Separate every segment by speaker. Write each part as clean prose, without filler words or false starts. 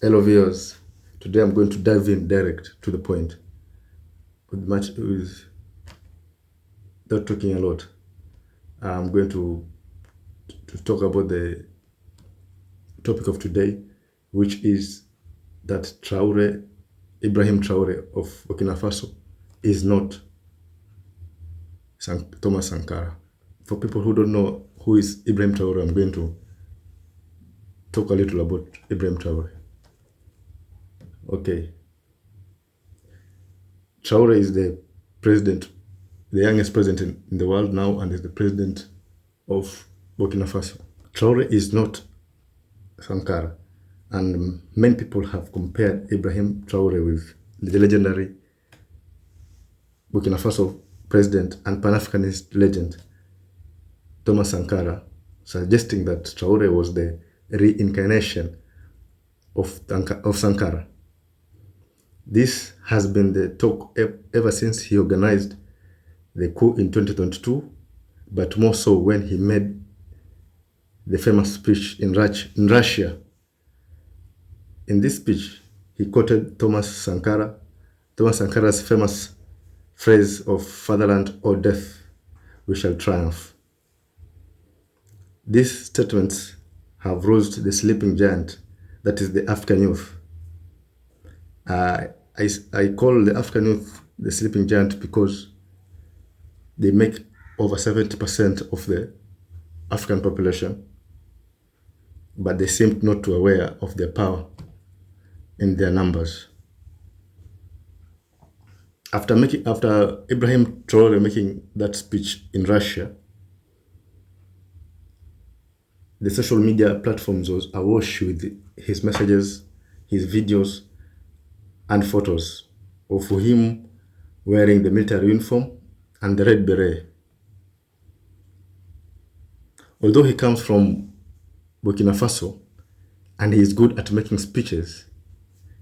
Speaker 1: Hello viewers, today I'm going to dive in direct to the point without talking a lot. I'm going to talk about the topic of today, which is that Ibrahim Traore of Burkina Faso is not Thomas Sankara. For people who don't know who is Ibrahim Traore, I'm going to talk a little about Ibrahim Traore. Okay. Traore is the president, the youngest president in the world now, and is the president of Burkina Faso. Traore is not Sankara, and many people have compared Ibrahim Traore with the legendary Burkina Faso president and Pan-Africanist legend Thomas Sankara, suggesting that Traore was the reincarnation of Sankara. This has been the talk ever since he organized the coup in 2022, but more so when he made the famous speech in Russia. In this speech, he quoted Thomas Sankara's famous phrase of "Fatherland or death, we shall triumph." These statements have roused the sleeping giant that is the African youth. I call the African youth the sleeping giant because they make over 70% of the African population, but they seem not to aware of their power in their numbers. After Ibrahim Traore making that speech in Russia, the social media platforms was awash with his messages, his videos, and photos of him wearing the military uniform and the red beret. Although he comes from Burkina Faso and he is good at making speeches,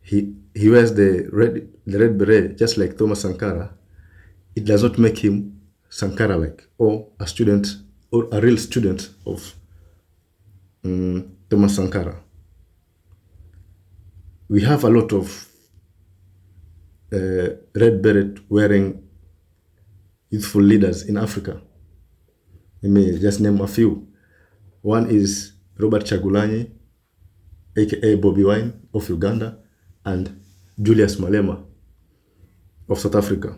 Speaker 1: he wears the red beret just like Thomas Sankara. It does not make him Sankara-like or a student or a real student of Thomas Sankara. We have a lot of red beret wearing youthful leaders in Africa. Let me just name a few. One is Robert Chagulanyi, aka Bobby Wine of Uganda, and Julius Malema of South Africa.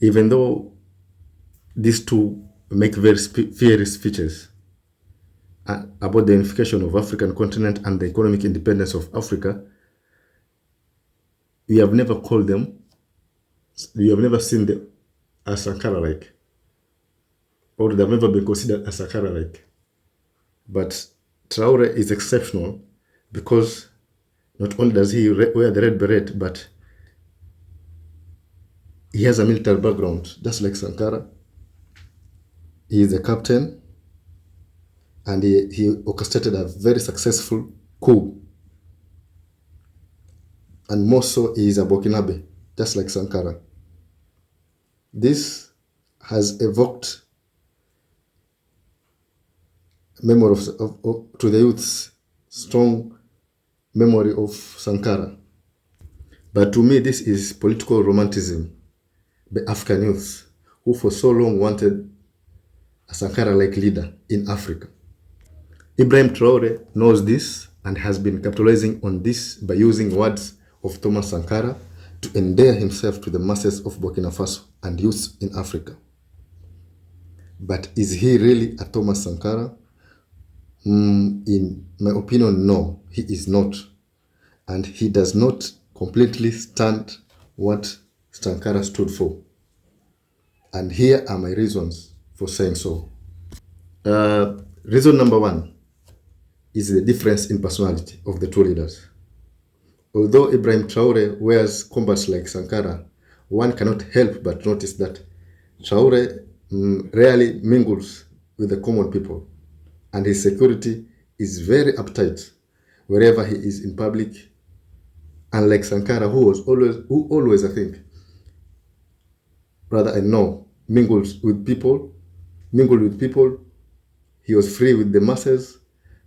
Speaker 1: Even though these two make very fiery speeches about the unification of African continent and the economic independence of Africa, we have never called them, we have never seen them as Sankara-like, or they have never been considered as Sankara-like. But Traore is exceptional because not only does he wear the red beret, but he has a military background, just like Sankara. He is a captain, and he orchestrated a very successful coup. And more so, he is a Burkinabe, just like Sankara. This has evoked memory to the youth's strong memory of Sankara. But to me, this is political romanticism by African youths who for so long wanted a Sankara-like leader in Africa. Ibrahim Traore knows this and has been capitalizing on this by using words of Thomas Sankara to endear himself to the masses of Burkina Faso and youths in Africa. But is he really a Thomas Sankara? In my opinion, no, he is not. And he does not completely stand what Sankara stood for. And here are my reasons for saying so. Reason number one is the difference in personality of the two leaders. Although Ibrahim Traore wears combats like Sankara, one cannot help but notice that Traore rarely mingles with the common people, and his security is very uptight wherever he is in public. Unlike Sankara, who always I think, rather I know, mingled with people, he was free with the masses,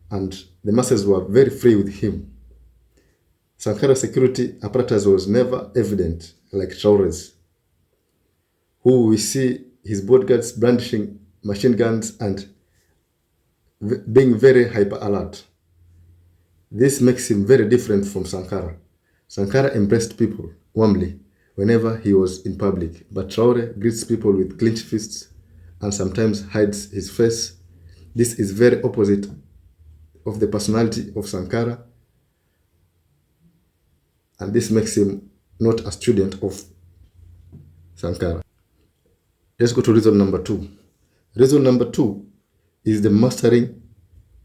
Speaker 1: and the masses were very free with him. Sankara's security apparatus was never evident like Traore's, who we see his bodyguards brandishing machine guns and being very hyper alert. This makes him very different from Sankara. Sankara embraced people warmly whenever he was in public, but Traore greets people with clenched fists and sometimes hides his face. This is very opposite of the personality of Sankara, and this makes him not a student of Sankara. Let's go to reason number 2. Reason number 2 is the mastering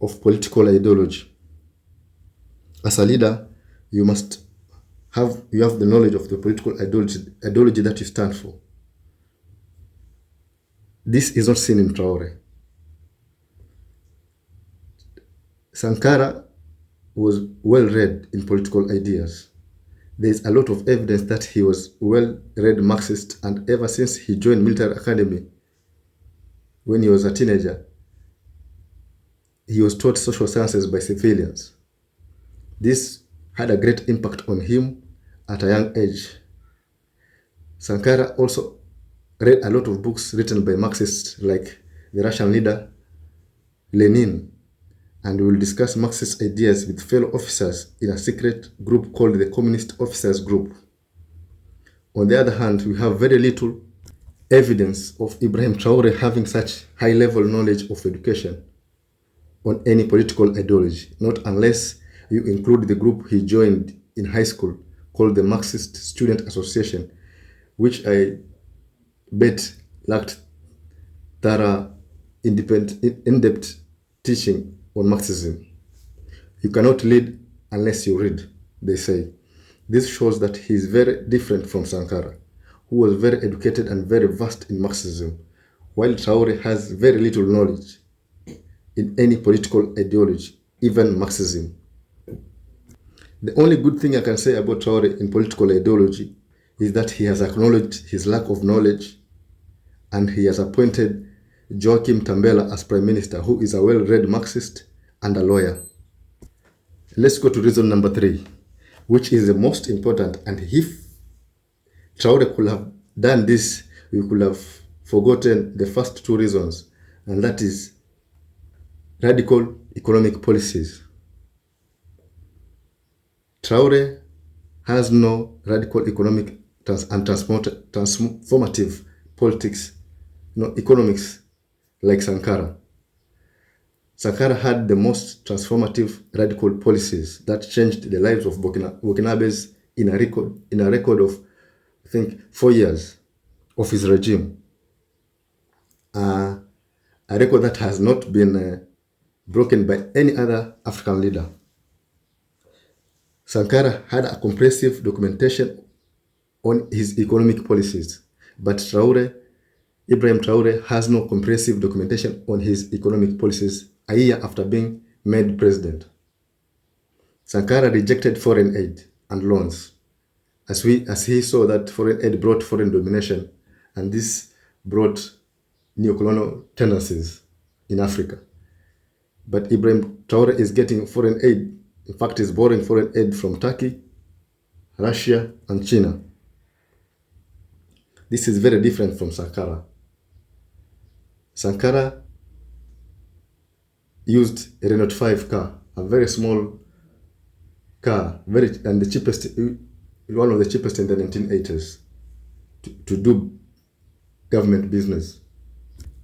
Speaker 1: of political ideology. As a leader, you have the knowledge of the political ideology that you stand for. This is not seen in Traore. Sankara was well read in political ideas. There is a lot of evidence that he was well-read Marxist, and ever since he joined military academy when he was a teenager, he was taught social sciences by civilians. This had a great impact on him at a young age. Sankara also read a lot of books written by Marxists like the Russian leader Lenin, and we will discuss Marxist ideas with fellow officers in a secret group called the Communist Officers Group. On the other hand, we have very little evidence of Ibrahim Traore having such high-level knowledge of education on any political ideology, not unless you include the group he joined in high school called the Marxist Student Association, which I bet lacked thorough, in-depth teaching on Marxism. You cannot lead unless you read, they say. This shows that he is very different from Sankara, who was very educated and very vast in Marxism, while Traore has very little knowledge in any political ideology, even Marxism. The only good thing I can say about Traore in political ideology is that he has acknowledged his lack of knowledge, and he has appointed Joachim Tambela as Prime Minister, who is a well-read Marxist and a lawyer. Let's go to reason number 3, which is the most important, and if Traore could have done this, we could have forgotten the first 2 reasons, and that is radical economic policies. Traore has no radical economic and transformative politics, economics like Sankara. Sankara had the most transformative radical policies that changed the lives of Burkinabes in a record of, I think, 4 years of his regime. A record that has not been broken by any other African leader. Sankara had a comprehensive documentation on his economic policies, but Ibrahim Traore has no comprehensive documentation on his economic policies a year after being made president. Sankara rejected foreign aid and loans, as he saw that foreign aid brought foreign domination, and this brought neocolonial tendencies in Africa. But Ibrahim Traore is getting foreign aid. In fact, is borrowing foreign aid from Turkey, Russia, and China. This is very different from Sankara. Sankara used a Renault 5 car, a very small car, and the cheapest, one of the cheapest in the 1980s, to do government business.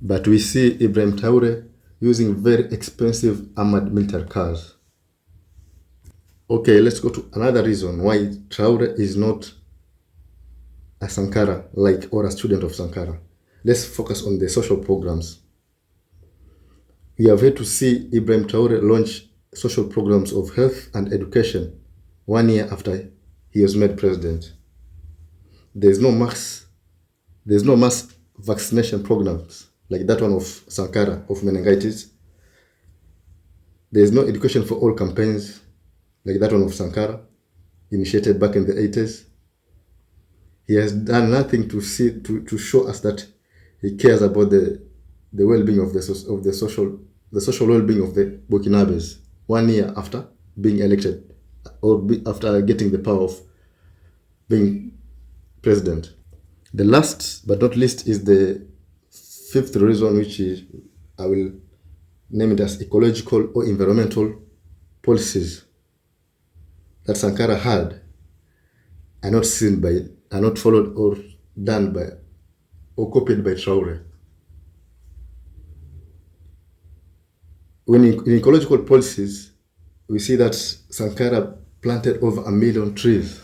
Speaker 1: But we see Ibrahim Traore using very expensive armored military cars. Okay, let's go to another reason why Traore is not a Sankara or a student of Sankara. Let's focus on the social programs. We are here to see Ibrahim Traore launch social programs of health and education 1 year after he was made president. There's no mass vaccination programs like that one of Sankara, of meningitis. There's no education for all campaigns like that one of Sankara, initiated back in the 80s. He has done nothing to show us that he cares about the well-being of the social well-being of the Burkinabes 1 year after being elected after getting the power of being president. The last but not least is the fifth reason, which is, I will name it as ecological or environmental policies that Sankara had are not followed or done by or copied by Traore. When in ecological policies, we see that Sankara planted over 1 million trees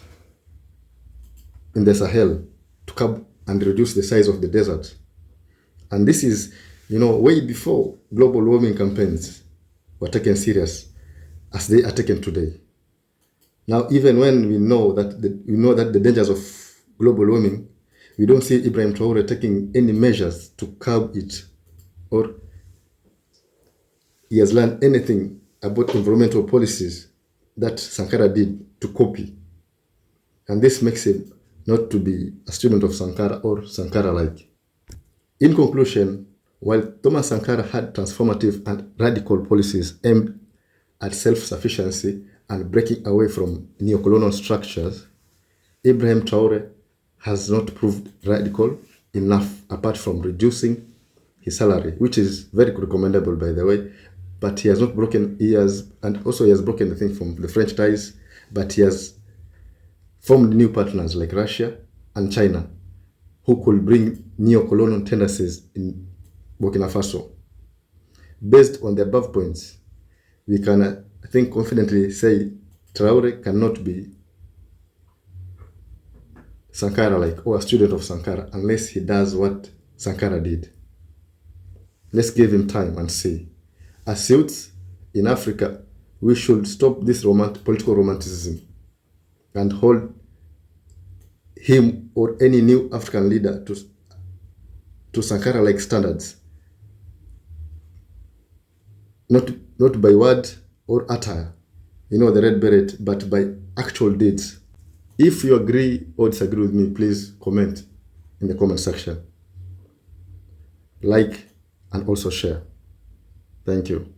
Speaker 1: in the Sahel to curb and reduce the size of the desert. And this is, way before global warming campaigns were taken serious as they are taken today. Now, even when we know that the dangers of global warming, we don't see Ibrahim Traore taking any measures to curb it, or he has learned anything about environmental policies that Sankara did to copy. And this makes him not to be a student of Sankara or Sankara-like. In conclusion, while Thomas Sankara had transformative and radical policies aimed at self-sufficiency and breaking away from neocolonial structures, Ibrahim Traore has not proved radical enough apart from reducing his salary, which is very recommendable, by the way. But he has broken the thing from the French ties, but he has formed new partners like Russia and China, who could bring neo-colonial tendencies in Burkina Faso. Based on the above points, we can, I think, confidently say Traore cannot be Sankara-like or a student of Sankara unless he does what Sankara did. Let's give him time and see. As youths in Africa, we should stop this political romanticism and hold him or any new African leader to Sankara-like standards, not by word or attire, the red beret, but by actual deeds. If you agree or disagree with me, please comment in the comment section. Like and also share. Thank you.